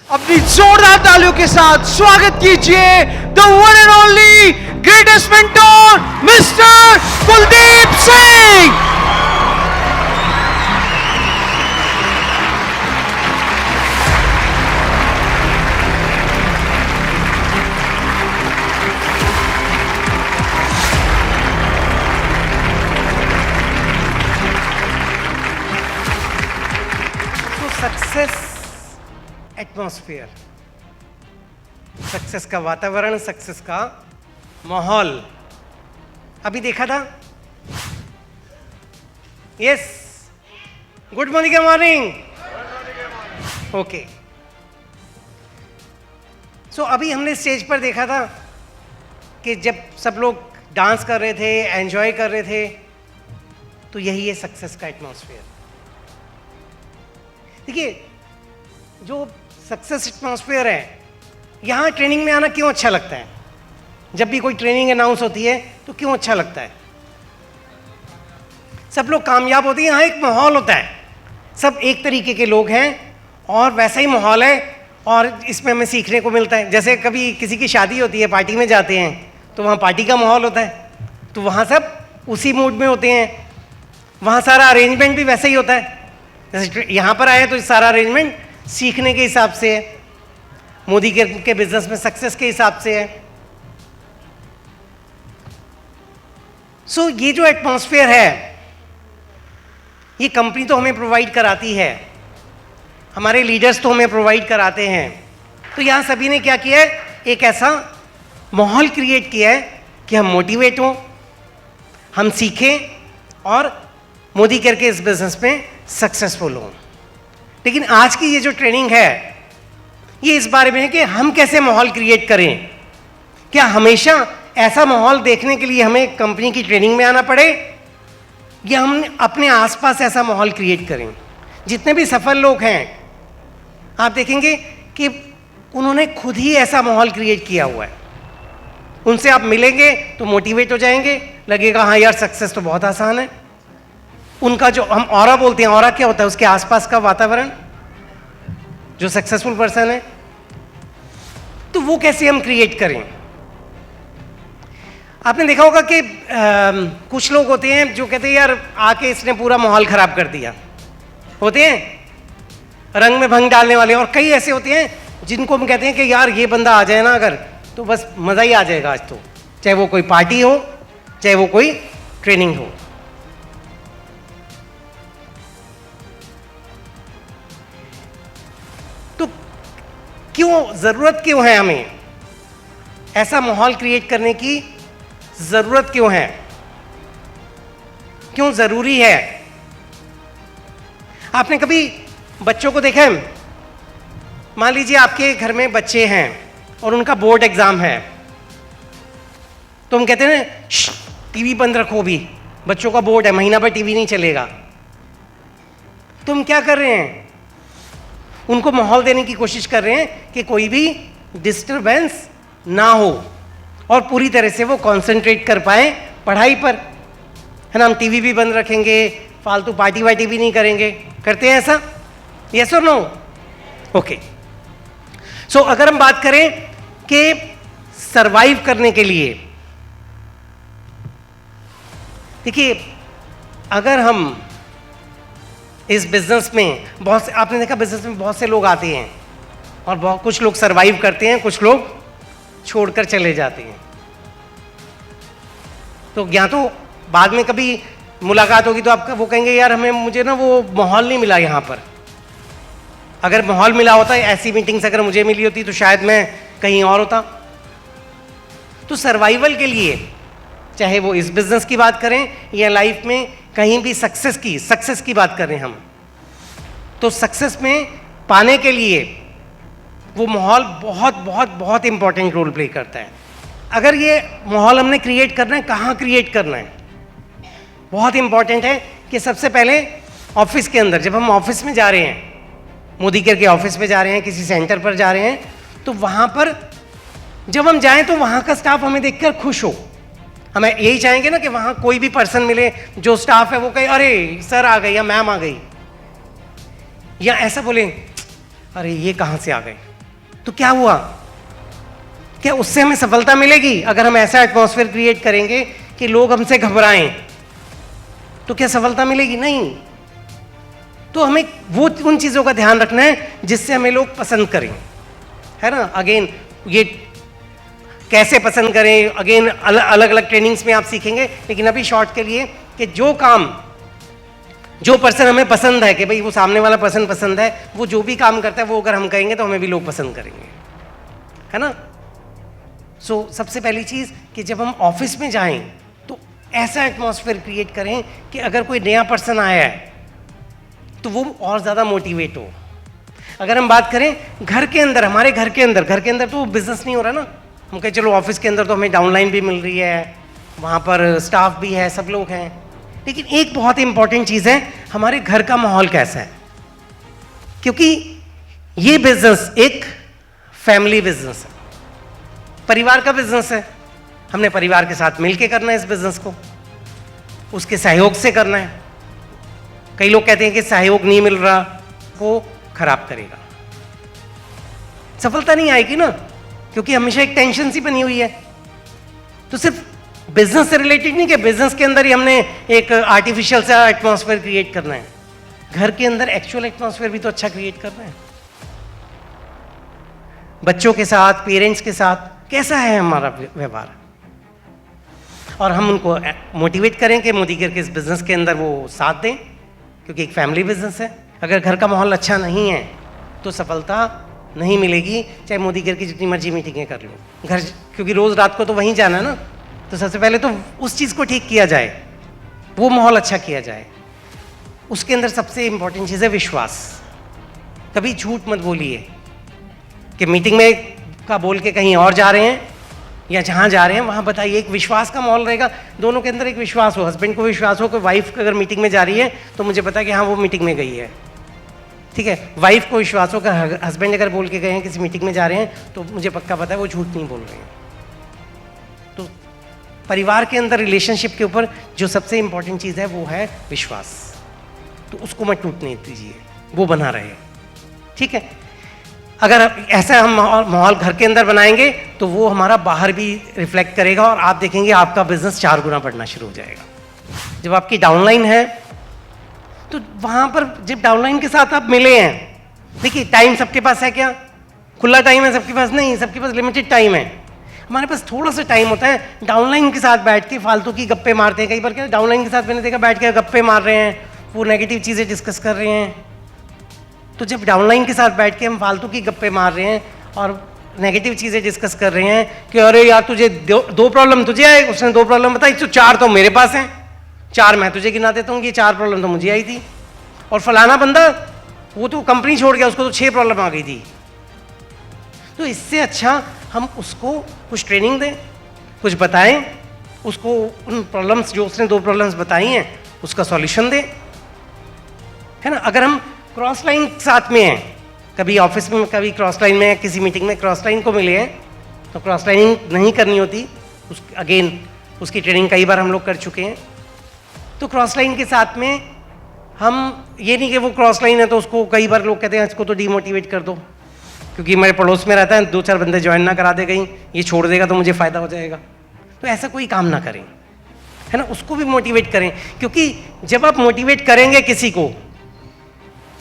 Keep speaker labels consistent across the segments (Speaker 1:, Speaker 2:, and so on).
Speaker 1: अपनी जोरदार तालियों के साथ स्वागत कीजिए the one and only greatest mentor mister Kuldeep Singh.
Speaker 2: Success atmosphere, success का वातावरण, सक्सेस का माहौल अभी देखा था। Yes, good morning morning. Okay, so अभी हमने स्टेज पर देखा था कि जब सब लोग डांस कर रहे थे, एंजॉय कर रहे थे, तो यही है सक्सेस का एटमॉस्फेयर। देखिए, जो सक्सेस एटमॉस्फेयर है, यहाँ ट्रेनिंग में आना क्यों अच्छा लगता है? जब भी कोई ट्रेनिंग अनाउंस होती है तो क्यों अच्छा लगता है? सब लोग कामयाब होते हैं, यहाँ एक माहौल होता है, सब एक तरीके के लोग हैं और वैसा ही माहौल है और इसमें हमें सीखने को मिलता है। जैसे कभी किसी की शादी होती है, पार्टी में जाते हैं तो वहाँ पार्टी का माहौल होता है, तो वहाँ सब उसी मूड में होते हैं, वहाँ सारा अरेंजमेंट भी वैसा ही होता है। जैसे यहाँ पर आए तो सारा अरेंजमेंट सीखने के हिसाब से है, मोदी के बिजनेस में सक्सेस के हिसाब से है। सो ये जो एटमॉस्फेयर है, ये कंपनी तो हमें प्रोवाइड कराती है, हमारे लीडर्स तो हमें प्रोवाइड कराते हैं। तो यहाँ सभी ने क्या किया है, एक ऐसा माहौल क्रिएट किया है कि हम मोटिवेट हों, हम सीखें और मोदी केयर के इस बिजनेस में सक्सेसफुल हों। लेकिन आज की ये जो ट्रेनिंग है, ये इस बारे में है कि हम कैसे माहौल क्रिएट करें। क्या हमेशा ऐसा माहौल देखने के लिए हमें कंपनी की ट्रेनिंग में आना पड़े, या हम अपने आसपास ऐसा माहौल क्रिएट करें? जितने भी सफल लोग हैं, आप देखेंगे कि उन्होंने खुद ही ऐसा माहौल क्रिएट किया हुआ है। उनसे आप मिलेंगे तो मोटिवेट हो जाएंगे, लगेगा हाँ यार सक्सेस तो बहुत आसान है। उनका जो हम ऑरा बोलते हैं, ऑरा क्या होता है? उसके आसपास का वातावरण, जो सक्सेसफुल पर्सन है, तो वो कैसे हम क्रिएट करें? आपने देखा होगा कि कुछ लोग होते हैं जो कहते हैं यार आके इसने पूरा माहौल खराब कर दिया, होते हैं रंग में भंग डालने वाले। और कई ऐसे होते हैं जिनको हम कहते हैं कि यार ये बंदा आ जाए ना अगर, तो बस मज़ा ही आ जाएगा आज तो, चाहे वो कोई पार्टी हो, चाहे वो कोई ट्रेनिंग हो। तो क्यों, ज़रूरत क्यों है हमें ऐसा माहौल क्रिएट करने की? ज़रूरत क्यों है, क्यों ज़रूरी है? आपने कभी बच्चों को देखा है? मान लीजिए आपके घर में बच्चे हैं और उनका बोर्ड एग्ज़ाम है, तो हम कहते हैं ना टीवी बंद रखो, भी बच्चों का बोर्ड है, महीना भर टीवी नहीं चलेगा। तो हम क्या कर रहे हैं? उनको माहौल देने की कोशिश कर रहे हैं कि कोई भी डिस्टरबेंस ना हो और पूरी तरह से वो कंसंट्रेट कर पाए पढ़ाई पर, है ना। हम टीवी भी बंद रखेंगे, फालतू पार्टी वार्टी भी नहीं करेंगे। करते हैं ऐसा? यस और नो? ओके। सो अगर हम बात करें कि सरवाइव करने के लिए, देखिए अगर हम इस बिजनेस में बहुत से, आपने देखा बिजनेस में बहुत से लोग आते हैं और बहुत कुछ लोग सरवाइव करते हैं, कुछ लोग छोड़कर चले जाते हैं। तो या तो बाद में कभी मुलाकात होगी तो आपका वो कहेंगे यार मुझे ना वो माहौल नहीं मिला यहाँ पर। अगर माहौल मिला होता, ऐसी मीटिंग्स अगर मुझे मिली होती तो शायद मैं कहीं और होता। तो सर्वाइवल के लिए, चाहे वो इस बिजनेस की बात करें या लाइफ में कहीं भी सक्सेस की बात करें हम, तो सक्सेस में पाने के लिए वो माहौल बहुत बहुत बहुत इंपॉर्टेंट रोल प्ले करता है। अगर ये माहौल हमने क्रिएट करना है, कहाँ क्रिएट करना है? बहुत इंपॉर्टेंट है कि सबसे पहले ऑफिस के अंदर, जब हम ऑफिस में जा रहे हैं, मोदी केयर के ऑफिस में जा रहे हैं, किसी सेंटर पर जा रहे हैं, तो वहाँ पर जब हम जाएं तो वहाँ का स्टाफ हमें देखकर खुश हो। हमें यही चाहेंगे ना कि वहाँ कोई भी पर्सन मिले, जो स्टाफ है वो कहे अरे सर आ गए या मैम आ गई, या ऐसा बोले अरे ये कहाँ से आ गए, तो क्या हुआ? क्या उससे हमें सफलता मिलेगी? अगर हम ऐसा एटमॉस्फेयर क्रिएट करेंगे कि लोग हमसे घबराएं, तो क्या सफलता मिलेगी? नहीं। तो हमें वो उन चीजों का ध्यान रखना है जिससे हमें लोग पसंद करें, है ना। अगेन ये कैसे पसंद करें, अगेन अलग अलग ट्रेनिंग्स में आप सीखेंगे, लेकिन अभी शॉर्ट के लिए कि जो काम, जो पर्सन हमें पसंद है, कि भाई वो सामने वाला पर्सन पसंद है, वो जो भी काम करता है वो अगर हम कहेंगे तो हमें भी लोग पसंद करेंगे, है ना। सो सबसे पहली चीज कि जब हम ऑफिस में जाएं तो ऐसा एटमॉस्फेयर क्रिएट करें कि अगर कोई नया पर्सन आया है तो वो और ज़्यादा मोटिवेट हो। अगर हम बात करें घर के अंदर, हमारे घर के अंदर तो बिजनेस नहीं हो रहा ना। हम कहें चलो ऑफिस के अंदर तो हमें डाउनलाइन भी मिल रही है, वहाँ पर स्टाफ भी है, सब लोग हैं, लेकिन एक बहुत इंपॉर्टेंट चीज़ है, हमारे घर का माहौल कैसा है। क्योंकि ये बिजनेस एक फैमिली बिजनेस है, परिवार का बिजनेस है। हमने परिवार के साथ मिलकर करना है इस बिजनेस को, उसके सहयोग से करना है। कई लोग कहते हैं कि सहयोग नहीं मिल रहा, वो खराब करेगा, सफलता नहीं आएगी ना, क्योंकि हमेशा एक टेंशन सी बनी हुई है। तो सिर्फ बिजनेस से रिलेटेड नहीं कि बिजनेस के अंदर ही हमने एक आर्टिफिशियल सा एटमॉस्फेयर क्रिएट करना है, घर के अंदर एक्चुअल एटमॉस्फेयर भी तो अच्छा क्रिएट करना है। बच्चों के साथ, पेरेंट्स के साथ कैसा है हमारा व्यवहार, और हम उनको मोटिवेट करें कि मोदी के इस बिजनेस के अंदर वो साथ दें, क्योंकि एक फैमिली बिजनेस है। अगर घर का माहौल अच्छा नहीं है तो सफलता नहीं मिलेगी, चाहे मोदी गिर की जितनी मर्जी मीटिंगें कर लो घर, क्योंकि रोज रात को तो वहीं जाना है ना। तो सबसे पहले तो उस चीज़ को ठीक किया जाए, वो माहौल अच्छा किया जाए। उसके अंदर सबसे इंपॉर्टेंट चीज़ है विश्वास। कभी झूठ मत बोलिए कि मीटिंग में का बोल के कहीं और जा रहे हैं, या जहाँ जा रहे हैं वहाँ बताइए। एक विश्वास का माहौल रहेगा, दोनों के अंदर एक विश्वास हो, हस्बैंड को विश्वास हो कि वाइफ अगर मीटिंग में जा रही है तो मुझे पता है कि हाँ वो मीटिंग में गई है, ठीक है। वाइफ को विश्वास हो कि हस्बैंड अगर बोल के गए हैं किसी मीटिंग में जा रहे हैं तो मुझे पक्का पता है वो झूठ नहीं बोल रहे हैं। तो परिवार के अंदर रिलेशनशिप के ऊपर जो सबसे इंपॉर्टेंट चीज़ है वो है विश्वास, तो उसको मत टूटने दीजिए, वो बना रहे, ठीक है। अगर ऐसा हम माहौल घर के अंदर बनाएंगे तो वो हमारा बाहर भी रिफ्लेक्ट करेगा, और आप देखेंगे आपका बिजनेस 4 गुना बढ़ना शुरू हो जाएगा। जब आपकी डाउनलाइन है तो वहाँ पर जब डाउनलाइन के साथ आप मिले हैं, देखिए टाइम सबके पास है क्या? खुला टाइम है सबके पास? नहीं, सबके पास लिमिटेड टाइम है। हमारे पास थोड़ा सा टाइम होता है, डाउनलाइन के साथ बैठ के फालतू की गप्पे मारते हैं। कई बार क्या डाउनलाइन के साथ मैंने देखा बैठ के गप्पे मार रहे हैं, वो नेगेटिव चीज़ें डिस्कस कर रहे हैं। तो जब डाउनलाइन के साथ बैठ के हम फालतू की गप्पे मार रहे हैं और नेगेटिव चीज़ें डिस्कस कर रहे हैं कि अरे यार तुझे दो प्रॉब्लम तुझे आए, उसने 2 प्रॉब्लम बताई, तो 4 तो मेरे पास हैं, 4 मैं तुझे गिना देता हूँ, ये 4 प्रॉब्लम तो मुझे आई थी, और फलाना बंदा वो तो कंपनी छोड़ गया, उसको तो 6 प्रॉब्लम आ गई थी। तो इससे अच्छा हम उसको कुछ ट्रेनिंग दें, कुछ बताएं उसको, उन प्रॉब्लम्स जो उसने 2 प्रॉब्लम्स बताई हैं उसका सॉल्यूशन दें, है ना। अगर हम क्रॉस लाइन साथ में हैं, कभी ऑफिस में, कभी क्रॉस लाइन में, किसी मीटिंग में क्रॉस लाइन को मिले हैं, तो क्रॉस लाइनिंग नहीं करनी होती, अगेन उसकी ट्रेनिंग कई बार हम लोग कर चुके हैं। तो क्रॉस लाइन के साथ में हम ये नहीं कि वो क्रॉस लाइन है तो उसको, कई बार लोग कहते हैं इसको तो डीमोटिवेट कर दो, क्योंकि मेरे पड़ोस में रहता है, 2-4 बंदे ज्वाइन ना करा दे, कहीं ये छोड़ देगा तो मुझे फ़ायदा हो जाएगा। तो ऐसा कोई काम ना करें, है ना। उसको भी मोटिवेट करें, क्योंकि जब आप मोटिवेट करेंगे किसी को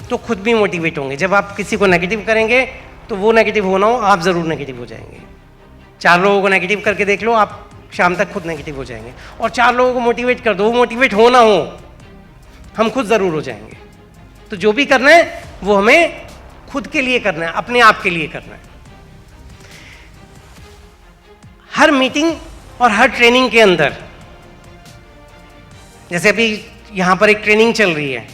Speaker 2: तो खुद भी मोटिवेट होंगे। जब आप किसी को नेगेटिव करेंगे तो वो नेगेटिव होना हो, आप ज़रूर नेगेटिव हो जाएंगे। 4 लोगों को नेगेटिव करके देख लो, आप शाम तक खुद नेगेटिव हो जाएंगे। और 4 लोगों को मोटिवेट कर दो, वो मोटिवेट हो ना हो, हम खुद ज़रूर हो जाएंगे। तो जो भी करना है वो हमें खुद के लिए करना है, अपने आप के लिए करना है। हर मीटिंग और हर ट्रेनिंग के अंदर, जैसे अभी यहाँ पर एक ट्रेनिंग चल रही है,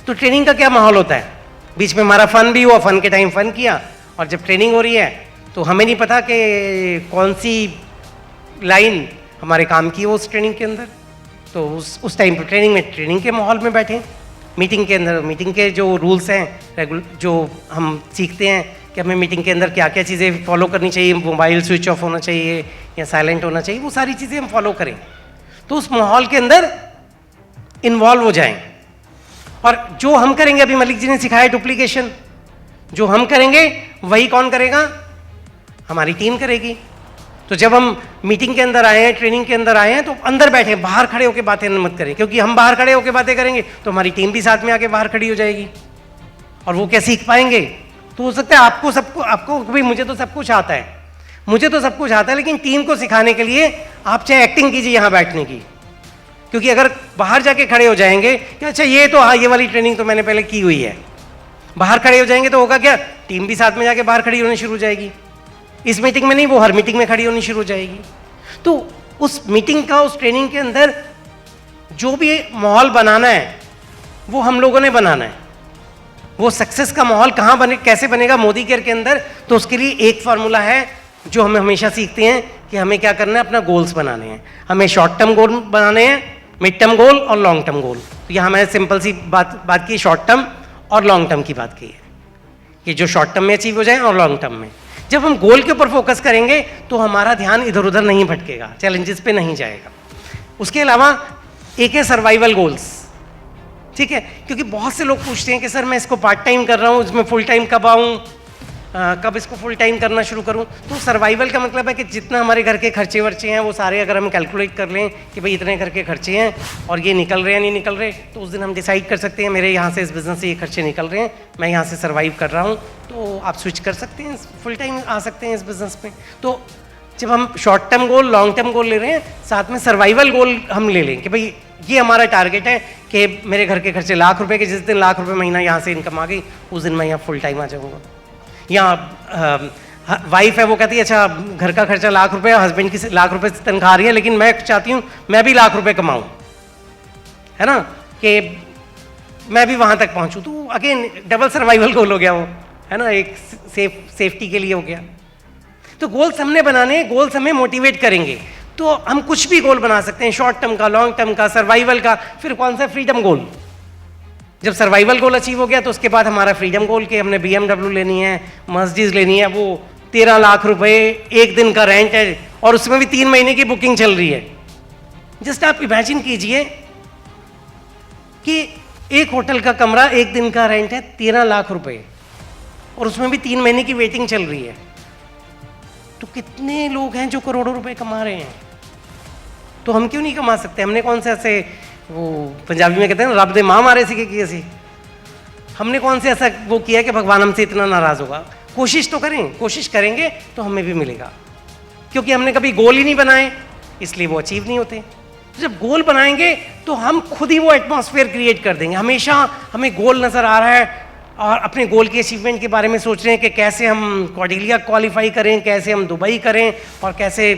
Speaker 2: तो ट्रेनिंग का क्या माहौल होता है, बीच में हमारा फन भी हुआ, फन के टाइम फन किया, और जब ट्रेनिंग हो रही है तो हमें नहीं पता कि कौन सी लाइन हमारे काम की है उस ट्रेनिंग के अंदर। तो उस टाइम पर ट्रेनिंग में, ट्रेनिंग के माहौल में बैठे, मीटिंग के अंदर, मीटिंग के जो रूल्स हैं, जो हम सीखते हैं कि हमें मीटिंग के अंदर क्या क्या चीज़ें फॉलो करनी चाहिए, मोबाइल स्विच ऑफ होना चाहिए या साइलेंट होना चाहिए, वो सारी चीज़ें हम फॉलो करें, तो उस माहौल के अंदर इन्वॉल्व हो जाएं। और जो हम करेंगे, अभी मलिक जी ने सिखाया डुप्लीकेशन, जो हम करेंगे वही कौन करेगा, हमारी टीम करेगी। तो जब हम मीटिंग के अंदर आए हैं, ट्रेनिंग के अंदर आए हैं, तो अंदर बैठे, बाहर खड़े होकर बातें मत करें, क्योंकि हम बाहर खड़े होकर बातें करेंगे तो हमारी टीम भी साथ में आके बाहर खड़ी हो जाएगी और वो क्या सीख पाएंगे। तो हो सकता है आपको भाई मुझे तो सब कुछ आता है, मुझे तो सब कुछ आता है, लेकिन टीम को सिखाने के लिए आप चाहे एक्टिंग कीजिए यहाँ बैठने की, क्योंकि अगर बाहर जाके खड़े हो जाएंगे कि अच्छा ये तो हाँ ये वाली ट्रेनिंग तो मैंने पहले की हुई है, बाहर खड़े हो जाएंगे तो होगा क्या, टीम भी साथ में जाके बाहर खड़ी होनी शुरू हो जाएगी। इस मीटिंग में नहीं, वो हर मीटिंग में खड़ी होनी शुरू हो जाएगी। तो उस मीटिंग का, उस ट्रेनिंग के अंदर जो भी माहौल बनाना है वो हम लोगों ने बनाना है। वो सक्सेस का माहौल कहाँ बने, कैसे बनेगा मोदी केयर के अंदर, तो उसके लिए एक फार्मूला है जो हम हमेशा सीखते हैं कि हमें क्या करना है, अपना गोल्स बनाने हैं। हमें शॉर्ट टर्म गोल बनाने हैं, मिड टर्म गोल और लॉन्ग टर्म गोल। तो यहाँ मैंने सिंपल सी बात की, शॉर्ट टर्म और लॉन्ग टर्म की बात की है कि जो शॉर्ट टर्म में अचीव हो जाए और लॉन्ग टर्म में। जब हम गोल के ऊपर फोकस करेंगे तो हमारा ध्यान इधर उधर नहीं भटकेगा, चैलेंजेस पे नहीं जाएगा। उसके अलावा एक है सर्वाइवल गोल्स, ठीक है, क्योंकि बहुत से लोग पूछते हैं कि सर मैं इसको पार्ट टाइम कर रहा हूँ, इसमें फुल टाइम कब आऊँ, कब इसको फुल टाइम करना शुरू करूँ। तो सर्वाइवल का मतलब है कि जितना हमारे घर के खर्चे वर्चे हैं वो सारे अगर हम कैलकुलेट कर लें कि भाई इतने घर के खर्चे हैं और ये निकल रहे हैं नहीं निकल रहे, तो उस दिन हम डिसाइड कर सकते हैं मेरे यहाँ से इस बिज़नेस से ये खर्चे निकल रहे हैं, मैं यहाँ से सर्वाइव कर रहा हूँ, तो आप स्विच कर सकते हैं, फुल टाइम आ सकते हैं इस बिज़नेस में। तो जब हम short term goal, long term goal ले रहे हैं, साथ में सर्वाइवल गोल हम ले लें कि भाई ये हमारा टारगेट है कि मेरे घर के खर्चे ₹1,00,000 के, जिस दिन ₹1,00,000 महीना यहाँ से इनकम आ गई उस दिन मैं यहाँ फुल टाइम आ जाऊँगा। यहाँ वाइफ है वो कहती है अच्छा घर का खर्चा ₹1,00,000, हस्बैंड की ₹1,00,000 तनख्वाह आ रही है, लेकिन मैं चाहती हूँ मैं भी ₹1,00,000 कमाऊँ, है ना, कि मैं भी वहाँ तक पहुँचूँ। तो अगेन डबल सर्वाइवल गोल हो गया वो, है ना, एक सेफ्टी के लिए हो गया। तो गोल्स हमने बनाने, गोल्स हमें मोटिवेट करेंगे। तो हम कुछ भी गोल बना सकते हैं, शॉर्ट टर्म का, लॉन्ग टर्म का, सर्वाइवल का। फिर कौन सा, फ्रीडम गोल। जब सर्वाइवल गोल अचीव हो गया तो उसके बाद हमारा फ्रीडम गोल के हमने BMW लेनी है, मर्सिडीज लेनी है, वो ₹13,00,000 एक दिन का रेंट है और उसमें भी 3 महीने की बुकिंग चल रही है। जस्ट आप इमेजिन कीजिए कि एक होटल का कमरा एक दिन का रेंट है ₹13,00,000 और उसमें भी 3 महीने की वेटिंग चल रही है। तो कितने लोग हैं जो करोड़ों रुपए कमा रहे हैं, तो हम क्यों नहीं कमा सकते। हमने कौन से ऐसे, वो पंजाबी में कहते हैं रब दे मां मारे सी कि ऐसी, हमने कौन से ऐसा वो किया कि भगवान हमसे इतना नाराज होगा। कोशिश तो करें, कोशिश करेंगे तो हमें भी मिलेगा, क्योंकि हमने कभी गोल ही नहीं बनाए इसलिए वो अचीव नहीं होते। जब गोल बनाएंगे तो हम खुद ही वो एटमॉस्फेयर क्रिएट कर देंगे। हमेशा हमें गोल नजर आ रहा है और अपने गोल की अचीवमेंट के बारे में सोच रहे हैं कि कैसे हम कॉर्डिलिया क्वालिफाई करें, कैसे हम दुबई करें और कैसे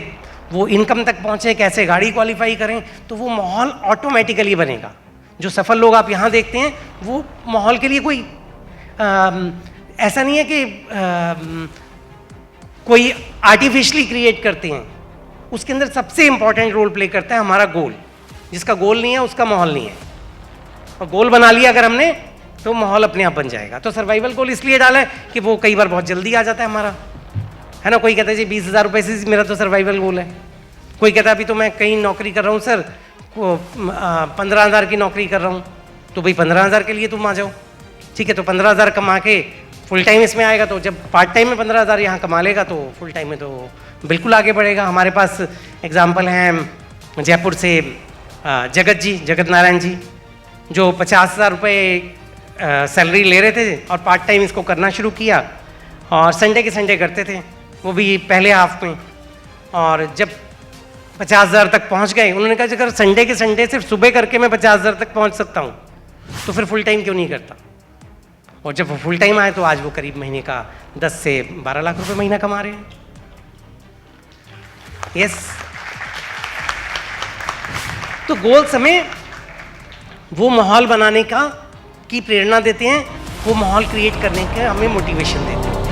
Speaker 2: वो इनकम तक पहुँचे, कैसे गाड़ी क्वालिफाई करें। तो वो माहौल ऑटोमेटिकली बनेगा। जो सफल लोग आप यहाँ देखते हैं वो माहौल के लिए कोई ऐसा नहीं है कि कोई आर्टिफिशियली क्रिएट करते हैं, उसके अंदर सबसे इंपॉर्टेंट रोल प्ले करता है हमारा गोल। जिसका गोल नहीं है उसका माहौल नहीं है, और गोल बना लिया अगर हमने तो माहौल अपने आप बन जाएगा। तो सर्वाइवल गोल इसलिए डाला है कि वो कई बार बहुत जल्दी आ जाता है हमारा, है ना। कोई कहता है जी ₹20,000 से मेरा तो सर्वाइवल गोल है। कोई कहता है अभी तो मैं कहीं नौकरी कर रहा हूँ सर, 15,000 की नौकरी कर रहा हूँ, तो भाई 15,000 के लिए तुम आ जाओ, ठीक है। तो 15,000 कमा के फुल टाइम इसमें आएगा, तो जब पार्ट टाइम में 15,000 यहाँ कमा लेगा तो फुल टाइम में तो बिल्कुल आगे बढ़ेगा। हमारे पास एग्जाम्पल हैं जयपुर से जगत नारायण जी, जो ₹50,000 सैलरी ले रहे थे और पार्ट टाइम इसको करना शुरू किया और संडे के संडे करते थे, वो भी पहले हाफ में। और जब 50,000 तक पहुंच गए, उन्होंने कहा अगर संडे के संडे सिर्फ सुबह करके मैं 50,000 तक पहुंच सकता हूं तो फिर फुल टाइम क्यों नहीं करता। और जब वो फुल टाइम आए तो आज वो करीब महीने का 10 से 12 लाख रुपए महीना कमा रहे हैं। यस, तो गोल्स हमें वो माहौल बनाने का की प्रेरणा देते हैं, वो माहौल क्रिएट करने का हमें मोटिवेशन देते हैं।